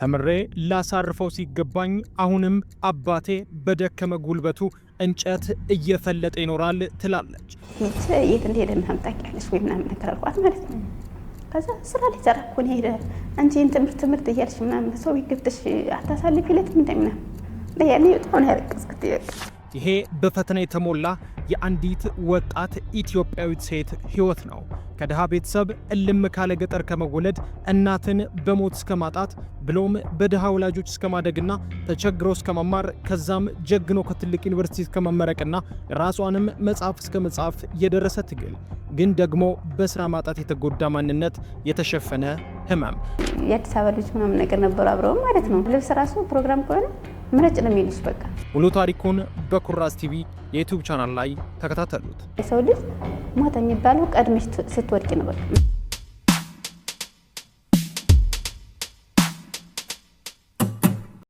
ተምሬ ላሳርፈው ሲገባኝ አሁንም አባቴ በደከመ ጉልበቱ እንጨት እየፈለጠ ይኖራል ትላለች። የት እንደሄደ ምናምን ታውቂያለሽ ወይ ምናምን ነገር አልኳት ማለት ነው። ከዛ ስራ ላይ ዘራኩ ነው ሄደ አንቺ ትምህርት እያልሽ ምናምን ሰው ይገብተሽ አታሳልፊ ለት ምናምን ለያኔ በጣም ያለቀስኩት። ይሄ በፈተና የተሞላ የአንዲት ወጣት ኢትዮጵያዊት ሴት ህይወት ነው። ከድሃ ቤተሰብ እልም ካለ ገጠር ከመወለድ እናትን በሞት እስከ ማጣት ብሎም በድሃ ወላጆች እስከ ማደግና ተቸግሮ እስከ መማር ከዛም ጀግኖ ከትልቅ ዩኒቨርሲቲ እስከ መመረቅና ራሷንም መጽሐፍ እስከ መጽሐፍ የደረሰ ትግል ግን ደግሞ በስራ ማጣት የተጎዳ ማንነት የተሸፈነ ህመም። የአዲስ አበባ ልጅ ምናምን ነገር ነበሩ አብረው ማለት ነው። ልብስ ራሱ ፕሮግራም ከሆነ ምረጭ ነው የሚሉሽ በቃ። ሙሉ ታሪኩን በኩራዝ ቲቪ የዩቲዩብ ቻናል ላይ ተከታተሉት። የሰው ልጅ ሞት የሚባለው ቀድመሽ ስትወድቂ ነው በቃ።